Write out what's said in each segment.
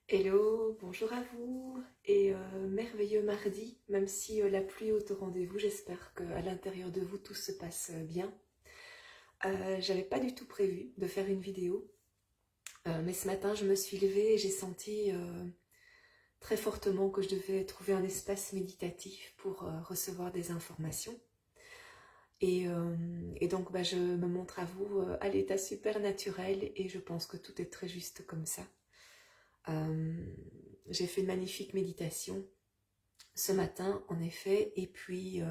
Hello, bonjour à vous et merveilleux mardi, même si la pluie est au rendez-vous, j'espère qu'à l'intérieur de vous tout se passe bien. J'avais pas du tout prévu de faire une vidéo, mais ce matin je me suis levée et j'ai senti très fortement que je devais trouver un espace méditatif pour recevoir des informations. Et donc je me montre à vous à l'état super naturel et je pense que tout est très juste comme ça. J'ai fait une magnifique méditation ce matin, en effet, et puis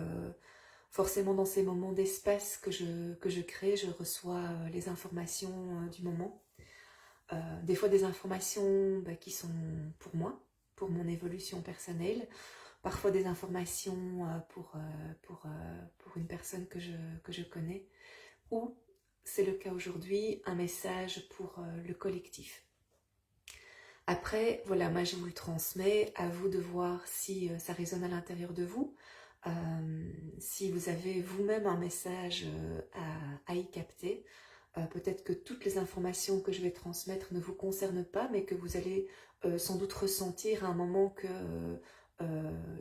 forcément dans ces moments d'espace que je crée, je reçois les informations du moment. Des fois des informations qui sont pour moi, pour mon évolution personnelle, parfois des informations pour une personne que je connais, ou, c'est le cas aujourd'hui, un message pour le collectif. Après, voilà, moi je vous le transmets, à vous de voir si ça résonne à l'intérieur de vous, si vous avez vous-même un message à y capter. Peut-être que toutes les informations que je vais transmettre ne vous concernent pas, mais que vous allez sans doute ressentir à un moment que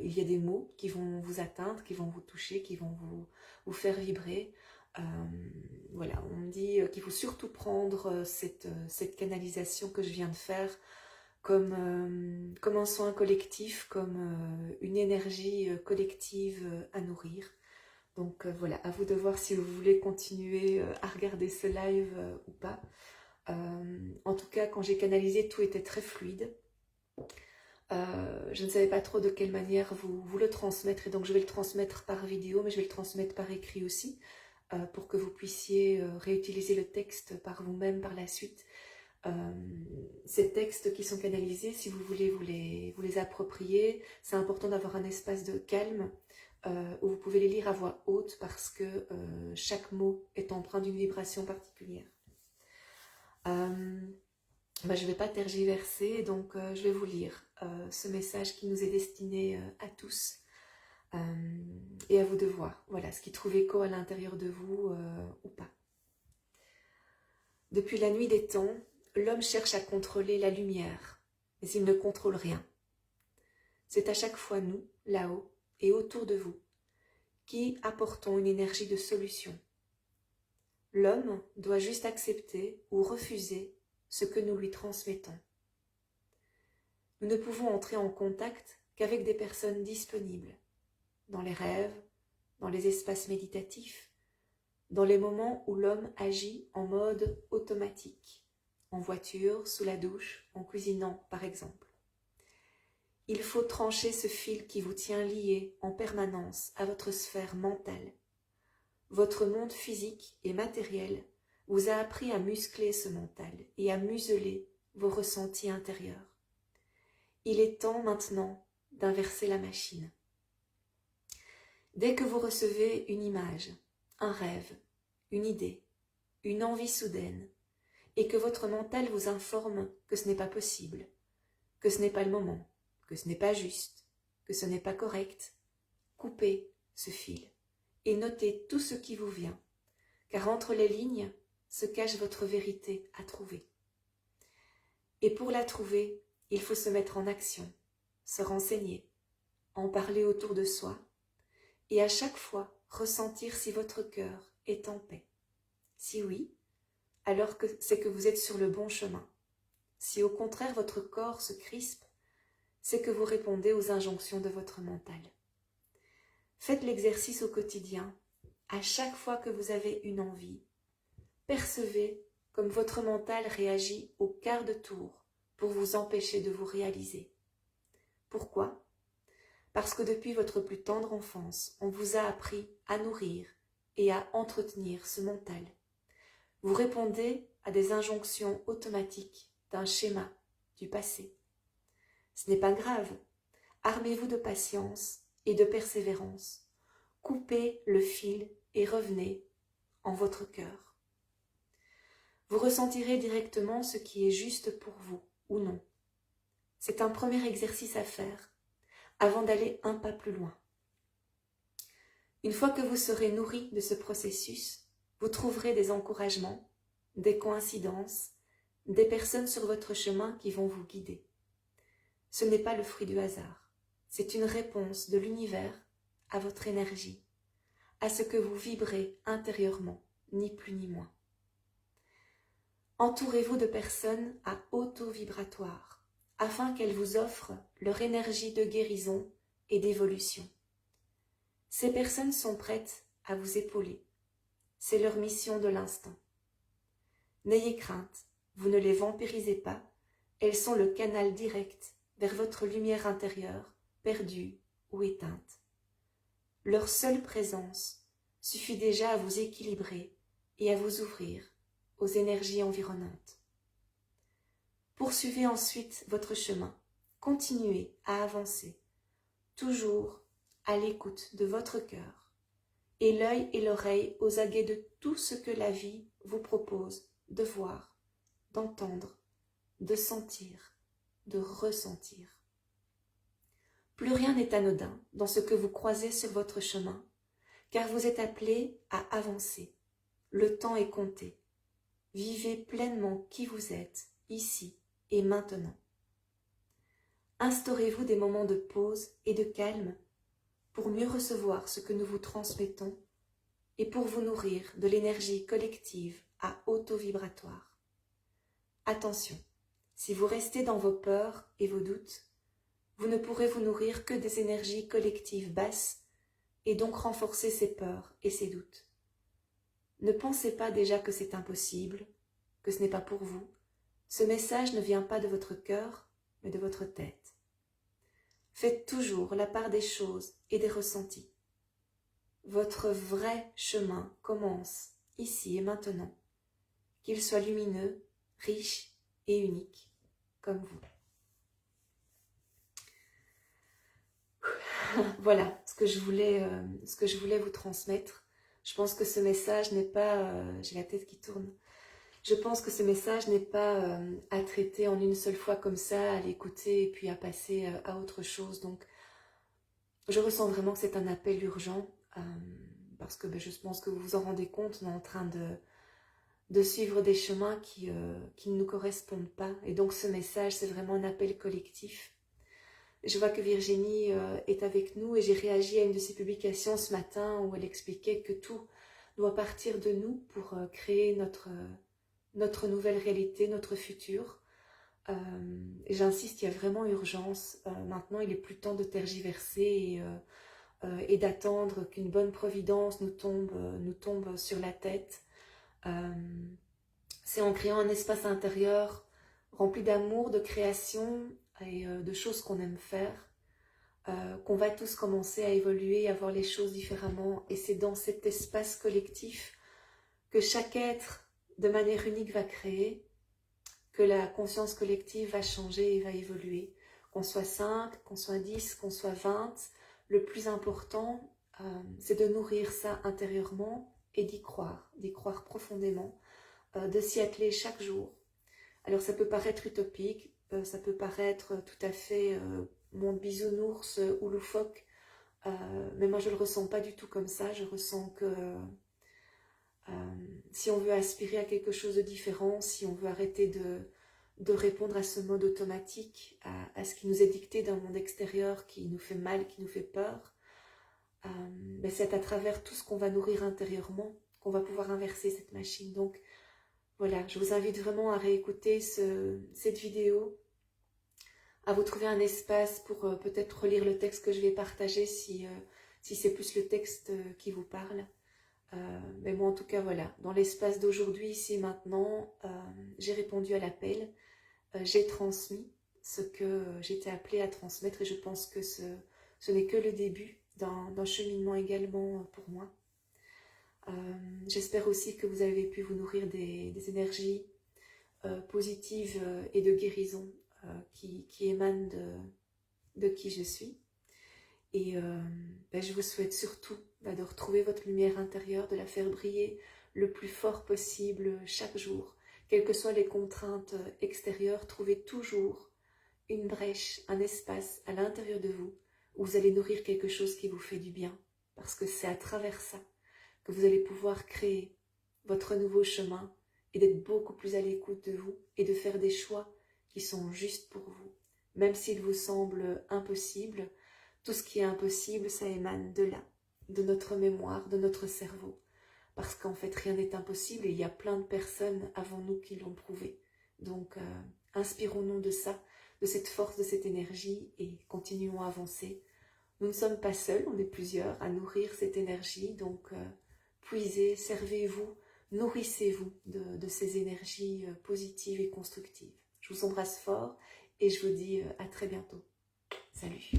il y a des mots qui vont vous atteindre, qui vont vous toucher, qui vont vous faire vibrer. Voilà, on me dit qu'il faut surtout prendre cette canalisation que je viens de faire comme un soin collectif, comme une énergie collective à nourrir. Donc voilà, à vous de voir si vous voulez continuer à regarder ce live ou pas. En tout cas, quand j'ai canalisé, tout était très fluide. Je ne savais pas trop de quelle manière vous le transmettre, et donc je vais le transmettre par vidéo, mais je vais le transmettre par écrit aussi, pour que vous puissiez réutiliser le texte par vous-même par la suite. Ces textes qui sont canalisés, si vous voulez vous les approprier, c'est important d'avoir un espace de calme où vous pouvez les lire à voix haute parce que chaque mot est empreint d'une vibration particulière. Je ne vais pas tergiverser, donc je vais vous lire ce message qui nous est destiné à tous et à vous de voir, voilà, ce qui trouve écho à l'intérieur de vous ou pas. Depuis la nuit des temps, l'homme cherche à contrôler la lumière, mais il ne contrôle rien. C'est à chaque fois nous, là-haut et autour de vous, qui apportons une énergie de solution. L'homme doit juste accepter ou refuser ce que nous lui transmettons. Nous ne pouvons entrer en contact qu'avec des personnes disponibles, dans les rêves, dans les espaces méditatifs, dans les moments où l'homme agit en mode automatique, en voiture, sous la douche, en cuisinant par exemple. Il faut trancher ce fil qui vous tient lié en permanence à votre sphère mentale. Votre monde physique et matériel vous a appris à muscler ce mental et à museler vos ressentis intérieurs. Il est temps maintenant d'inverser la machine. Dès que vous recevez une image, un rêve, une idée, une envie soudaine, et que votre mental vous informe que ce n'est pas possible, que ce n'est pas le moment, que ce n'est pas juste, que ce n'est pas correct, coupez ce fil et notez tout ce qui vous vient, car entre les lignes se cache votre vérité à trouver. Et pour la trouver, il faut se mettre en action, se renseigner, en parler autour de soi, et à chaque fois ressentir si votre cœur est en paix. Si oui, alors que c'est que vous êtes sur le bon chemin. Si au contraire votre corps se crispe, c'est que vous répondez aux injonctions de votre mental. Faites l'exercice au quotidien, à chaque fois que vous avez une envie. Percevez comme votre mental réagit au quart de tour pour vous empêcher de vous réaliser. Pourquoi ? Parce que depuis votre plus tendre enfance, on vous a appris à nourrir et à entretenir ce mental. Vous répondez à des injonctions automatiques d'un schéma du passé. Ce n'est pas grave. Armez-vous de patience et de persévérance. Coupez le fil et revenez en votre cœur. Vous ressentirez directement ce qui est juste pour vous ou non. C'est un premier exercice à faire avant d'aller un pas plus loin. Une fois que vous serez nourri de ce processus, vous trouverez des encouragements, des coïncidences, des personnes sur votre chemin qui vont vous guider. Ce n'est pas le fruit du hasard. C'est une réponse de l'univers à votre énergie, à ce que vous vibrez intérieurement, ni plus ni moins. Entourez-vous de personnes à haut taux vibratoire, afin qu'elles vous offrent leur énergie de guérison et d'évolution. Ces personnes sont prêtes à vous épauler. C'est leur mission de l'instant. N'ayez crainte, vous ne les vampirisez pas, elles sont le canal direct vers votre lumière intérieure, perdue ou éteinte. Leur seule présence suffit déjà à vous équilibrer et à vous ouvrir aux énergies environnantes. Poursuivez ensuite votre chemin, continuez à avancer, toujours à l'écoute de votre cœur, et l'œil et l'oreille aux aguets de tout ce que la vie vous propose de voir, d'entendre, de sentir, de ressentir. Plus rien n'est anodin dans ce que vous croisez sur votre chemin, car vous êtes appelé à avancer. Le temps est compté. Vivez pleinement qui vous êtes, ici et maintenant. Instaurez-vous des moments de pause et de calme pour mieux recevoir ce que nous vous transmettons et pour vous nourrir de l'énergie collective à haut taux vibratoire. Attention, si vous restez dans vos peurs et vos doutes, vous ne pourrez vous nourrir que des énergies collectives basses et donc renforcer ces peurs et ces doutes. Ne pensez pas déjà que c'est impossible, que ce n'est pas pour vous. Ce message ne vient pas de votre cœur, mais de votre tête. Faites toujours la part des choses et des ressentis. Votre vrai chemin commence ici et maintenant, qu'il soit lumineux, riche et unique, comme vous. Voilà ce que je voulais vous transmettre. Je pense que ce message n'est pas... j'ai la tête qui tourne. Je pense que ce message n'est pas à traiter en une seule fois comme ça, à l'écouter et puis à passer à autre chose. Donc, je ressens vraiment que c'est un appel urgent parce que je pense que vous vous en rendez compte, on est en train de suivre des chemins qui ne nous correspondent pas. Et donc, ce message, c'est vraiment un appel collectif. Je vois que Virginie est avec nous et j'ai réagi à une de ses publications ce matin où elle expliquait que tout doit partir de nous pour créer notre nouvelle réalité, notre futur. Et j'insiste, il y a vraiment urgence. Maintenant, il n'est plus temps de tergiverser et d'attendre qu'une bonne providence nous tombe sur la tête. C'est en créant un espace intérieur rempli d'amour, de création et de choses qu'on aime faire qu'on va tous commencer à évoluer, à voir les choses différemment. Et c'est dans cet espace collectif que chaque être, de manière unique, va créer, que la conscience collective va changer et va évoluer. Qu'on soit 5, qu'on soit 10, qu'on soit 20, le plus important, c'est de nourrir ça intérieurement et d'y croire profondément, de s'y atteler chaque jour. Alors ça peut paraître utopique, ça peut paraître tout à fait monde bisounours ou loufoque, mais moi je ne le ressens pas du tout comme ça. Je ressens que si on veut aspirer à quelque chose de différent, si on veut arrêter de répondre à ce mode automatique, à ce qui nous est dicté d'un monde extérieur qui nous fait mal, qui nous fait peur, c'est à travers tout ce qu'on va nourrir intérieurement qu'on va pouvoir inverser cette machine. Donc voilà, je vous invite vraiment à réécouter cette vidéo, à vous trouver un espace pour peut-être relire le texte que je vais partager si c'est plus le texte qui vous parle. Mais moi en tout cas voilà, dans l'espace d'aujourd'hui, ici et maintenant, j'ai répondu à l'appel, j'ai transmis ce que j'étais appelée à transmettre et je pense que ce n'est que le début d'un cheminement également pour moi. J'espère aussi que vous avez pu vous nourrir des énergies positives et de guérison qui émanent de qui je suis. Et je vous souhaite surtout de retrouver votre lumière intérieure, de la faire briller le plus fort possible chaque jour. Quelles que soient les contraintes extérieures, trouvez toujours une brèche, un espace à l'intérieur de vous où vous allez nourrir quelque chose qui vous fait du bien. Parce que c'est à travers ça que vous allez pouvoir créer votre nouveau chemin et d'être beaucoup plus à l'écoute de vous et de faire des choix qui sont justes pour vous. même s'il vous semble impossible, tout ce qui est impossible, ça émane de là, de notre mémoire, de notre cerveau. Parce qu'en fait, rien n'est impossible et il y a plein de personnes avant nous qui l'ont prouvé. Donc, inspirons-nous de ça, de cette force, de cette énergie et continuons à avancer. Nous ne sommes pas seuls, on est plusieurs à nourrir cette énergie, donc puisez, servez-vous, nourrissez-vous de ces énergies positives et constructives. Je vous embrasse fort et je vous dis à très bientôt. Salut!